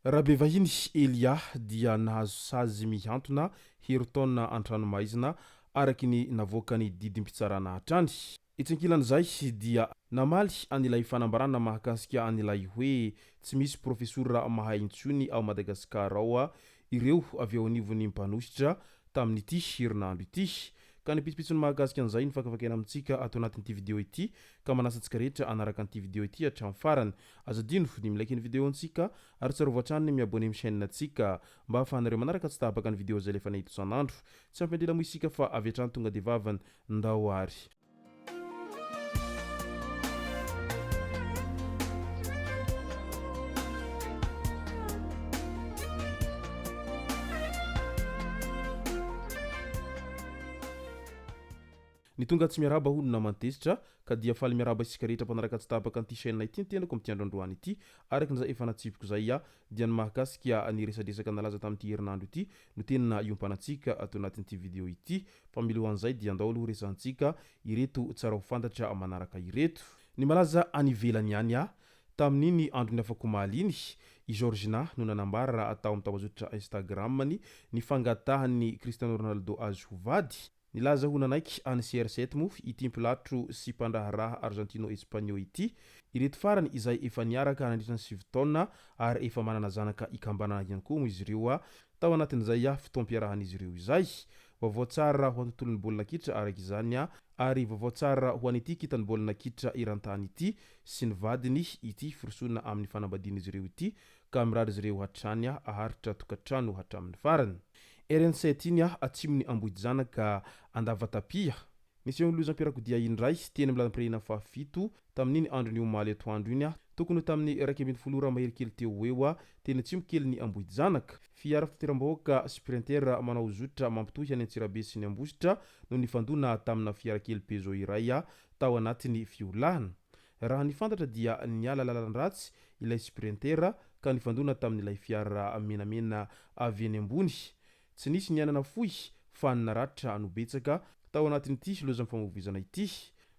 Rabe vahiny Elia dia nahazo sazy mihantona hery-taona an-tranomaizina araky ny navoakany didim-pitsarana hatrany. Itsinkilan'izay dia namaly an'ilay fanambarana mahakasika an'ilay hoe tsy misy profesora mahay intsony ao Madagasikara ao ireo avy ao anivon'ny mpanositra tamin'ity herinandro ity. Ka nipitsipitsony mahakasika an'izay ny fakafakena amintsika ato anatin'ity video ity ka manasa antsika rehetra anaraka an'ity video ity hatramin'ny farany. Azadino ny milaiky ny video antsika ary tsarovy hatrany miabone amin'ny chaîne antsika mba ahafahanareo manaraka tsy tahabaka ny video zay lefa nahita isan'andro. Tsy ampindrila moa isika fa avy hatrany tonga de vavany ndao ary. Ny tonga tsy miaraba hono namantezitra ka dia faly miaraba isika rehetra mpanaraka tsy tapaka an'ity chaîne ity tenako amin'ity androandroany ity araky ny zay efa natsipiko zay dia ny mahakasika ny resadresaka nalaza tamin'ity herinandro ity no tena iompanantsika ato anatin'ity video ity. Pamilohan'izay dia andao aloha resantsika ireto tsara ho fantatra manaraka ireto. Ny malaza any ivelany any tamin'iny andro ny afako maliny i Georgina no nanambara atao amin'ny tambazotra Instagramany ny fangatahany Cristiano Ronaldo azy hovady. Nilaza ho nanaiky any CR7 mo ity mpilatro sy mpandraharaha Argentino Espagno ity. Ireto farany izay efa niaraka nandritra ny 7 taona ary efa manana zanaka ikambanana ihany koa mo izy ireo tao anatin'izay fotoam-piarahan'izy ireo izay. Vaovao tsara ho antontolon'ny baolina kitra araky izany ary vaovao tsara ho an'ity kitany baolina kitra eran-tany ity sy ny vadiny ity forosona amin'ny fanambadian'izy ireo ity ka mirary izy ireo hatrany aharitra tokantrano hatramin'ny farany. RN7 iny atsimon'ny ambohidy zanaka andavatapia. Nisy eo lozam-piarakodia indray teny milalam-pirenena fahafito tamin'iny andro ny omaly atoandro iny tokony tamin'ny 1.10 mahery kely teo eo teny atsimo kely ny ambohidy zanaka. Fiara fitateram-bahoaka Sprinter manao zotra mampitohy any Antsirabe sy ny Ambositra no nifandona tamina fiara kely Peugeot iray tao anatin'ny fiolahana. Raha nifantatra dia niala lalan-dratsy ilay Sprinter ka nifandona tamin'ilay fiara menamena avy any ambony. Tsy nisy nianana fohy fa naratra no betsaka tao anatin'ity loza famovizana ity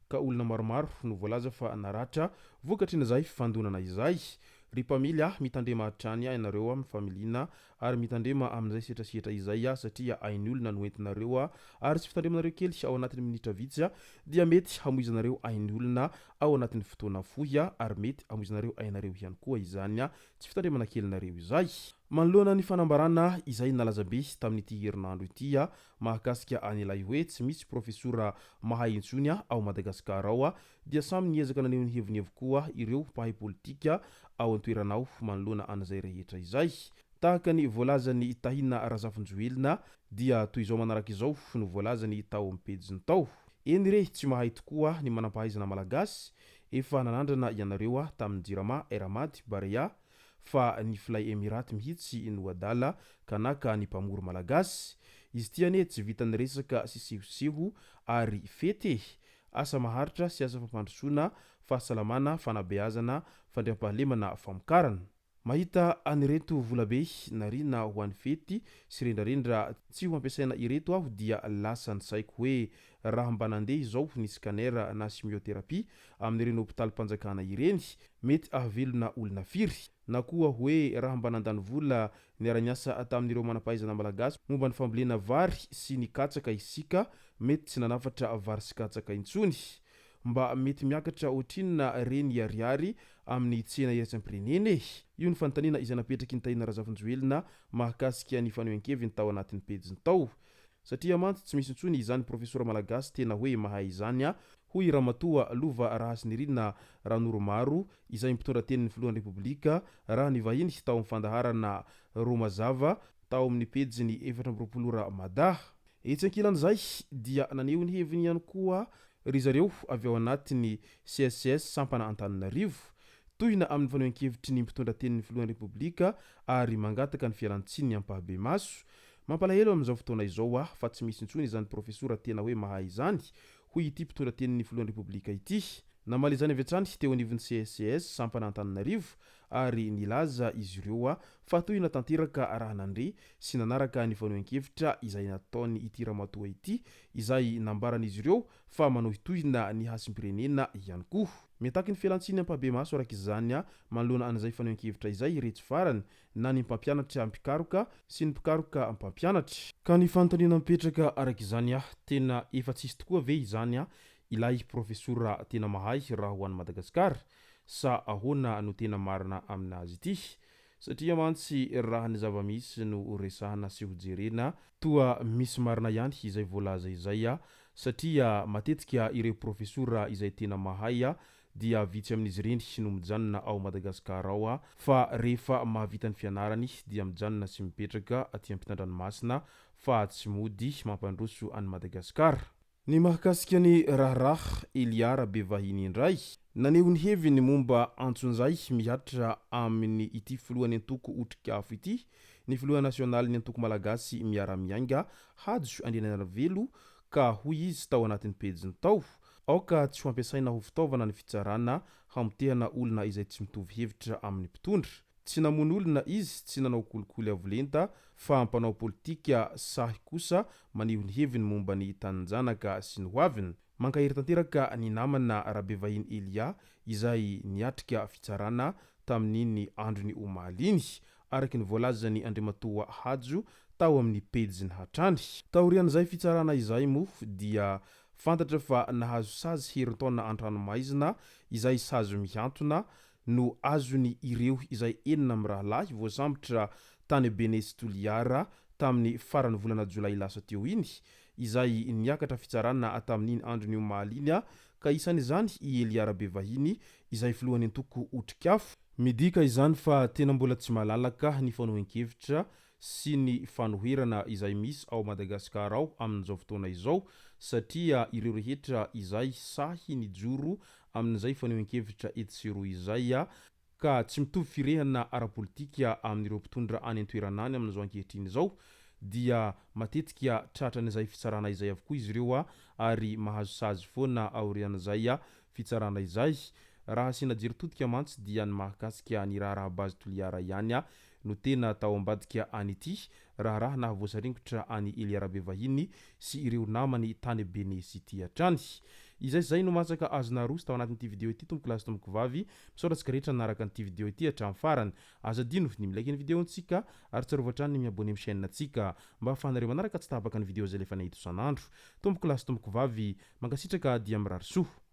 ka olona maromaro no voalaza fa naratra vokatry n'izay fandonana izay. Ry mpamily mitandrema hatrany ianareo amin'ny familiana ary mitandrema amin'izay setrasetra izay satria hainy olona no entinareo ary tsy fitandremanareo kely ao anatin'ny minitra vitsy dia mety hamoizanareo hainy olona ao anatin'ny fotoana fohy ary mety hamoizanareo hainareo ihany koa izany tsy fitandremana kelinareo izay. Manoloana ny fanambarana izay nalaza be tamin'ity herinandro ity mahakasika an'ilay hoe tsy misy profesora mahay intsony ao Madagasikara ao dia samy niezaka naneho ny heviny avokoa ireo mpahay politika ao an-toeranao manoloana an'izay rehetra izay. Tahaka ny voalazany Tahina Razafinjoelina dia toy izao manaraka izao no voalazany tao amin'ny pejiny tao. Eny re tsy mahay tokoa ny manam-pahaizana malagasy efa nanandrana ianareo tamin'ny Jirama Eramady Barea fa ny Fly Emiraty mihitsy no adala kanaka ny mpamory malagasy. Izy ity ane tsy vitany resaka sisehoseho ary fety asa maharitra sy asa fampandrosoana fahasalamana fanabeazana fandriampahalemana famokarana. Mahita anireto volabe narina ho an'ny fety sy rendrarendra tsy ho ampiasaina ireto aho dia lasa ny saiko hoe raha mba nandeha izao ny scanner na chimiothérapie amin'ireny hôpitaly mpanjakana ireny mety ahavelona olona firy na koa hoe raha mba nandany vola niara-niasa tamin'ireo manam-pahaizana malagasy momba ny fambolena vary sy ny katsaka isika mety tsy nanafatra vary sy katsaka intsony. Mba mety miakatra ohatrinona reny ariary amin'ny tsena iratsam-pirenena. Io ny fanontaniana izay napetraky ny Tahina Razafinjoelina mahakasika ny fanehoan-keviny tao anatin'ny pejiny tao. Satria mantsy tsy misy intsony izany profesora malagasy tena hoe mahay izany hoy Ramatoa Lova Rahasinirinina Ranoromaro izay mpitondra tenin'ny filohan'ny Repoblika raha ny vahiny tao amin'ny fandaharana Romazava tao amin'ny pejiny 420 Madaha. Etsy ankilan'izay dia naneho ny heviny ihany koa ry zareo avy ao anatin'ny CSCS sampana Antananarivo tohina amin'ny fanehoan-kevitry ny mpitondra tenin'ny filohan'ny Repoblika ary mangataka ny fialan-tsiny ny ampahabe maso. Mampalahelo amin'izao fotoana izao fa tsy misy intsony izany profesora tena hoe mahay izany hoy ity mpitondra tenin'ny filohan'ny Repoblika ity. Namaly izany avy hatrany teo anivon'ny CSCS sampana Antananarivo ary nilaza izy ireo fa toy natanteraka raha nandre sy nanaraka ny fanehoan-kevitra izay nataony ity ramatoa ity izay nambaran'izy ireo fa manao hitohina ny hasim-pirenena ihany koa. Mitaky ny fialantsiny ampabe-maso araka izany manoloana an'izay fanehoan-kevitra izay ireto farany na ny mpampianatra mpikaroka sy ny mpikaroka mpampianatra. Ka ny fanontaniana mipetraka araka izany tena efa tsisy tokoa ve izany ilay profesora tena mahay raha ho an'i Madagasikara sa ahoana no tena marina aminazy ity? Satria mantsy raha ny zava-misy no resahana sy hojerena toa misy marina ihany izay voalaza izay satria matetika ireo profesora izay tena mahay dia vitsy amin'izy ireny no mijanona ao Madagasikara ao fa rehefa mahavita ny fianarany dia mijanona sy mipetraka aty am-pitan-dranomasina fa tsy mody mampandroso an'i Madagasikara. Ny mahakasika ny raharaha Elia Rabevahiny indray naneho ny heviny momba antson'izay miatra amin'ny ity filohan'ny antoko otrik'afo ity, ny filoha nasionaly ny antoko malagasy miara-miainga Hajo Andrianarivelo ka hoy izy tao anatin'ny pejiny tao aoka tsy ho ampiasaina ho fitaovana ny fitsarana hamotehana olona izay tsy mitovy hevitra amin'ny mpitondra. Tsy namono olona izy, tsy nanao kolikoly avolenta fa ampanao politika sahy kosa maneho ny heviny momba ny tanjanaka sy ny hoaviny. Mankahery tanteraka ny namana Rabevahiny Elia izay niatrika fitsarana tamin'iny androny omaly iny araky ny voalazany Andriamatoa Hajo tao amin'ny pejiny hatrany. Taorian'izay fitsarana izay moa dia fantatra fa nahazo sazy herin-taona an-dranomaizina izay sazo mihantona no azony ireo izay enina amin'ny rahalahy voasambotra tany Benesy Toliara tamin'ny faran'ny volana Jolay lasa teo iny izay niakatra fitsarana tamin'iny androny omaly iny ka isan'izany i Elia Rabevahiny izay filohan'ny antoko otrik'afo. Midika izany fa tena mbola tsy malalaka ny fanohen-kevitra sy ny fanoherana izay misy ao Madagasikara ao amin'izao fotoana izao satria ireo rehetra izay sahy ny joro amin'izay fanohen-kevitra etsero izay ka tsy mitovy firehana ara-politika amin'ireo mpitondra any an-toerana any amin'izao ankehitriny izao dia matetika tratran'izay fitsarana izay avokoa izy ireo ary mahazo sazy foana aorian'izay fitsarana izay. Raha asiana jery-todika mantsy dia ny mahakasika ny raharaha-bazy Toliara ihany no tena tao ambadika an'ity raharaha nahavoasaringotra any Elia Rabevahiny sy ireo namany tany Benesy ity hatrany. Izay no matsaka azona roso tao anatin'ity video ity tompoko lasy tompoko vavy misaotratsika rehetra nanaraka an'ity video ity hatramin'ny farany. Aza dino ny milaiky ny videontsika ary tsarovatra hatrany ny miabone amin'ny chaîne antsika mba ahafahanareo manaraka tsy tapaka ny video zay lefa nahita isan'andro. Tompoko lasy tompoko vavy mankasitraka dia mirary soa.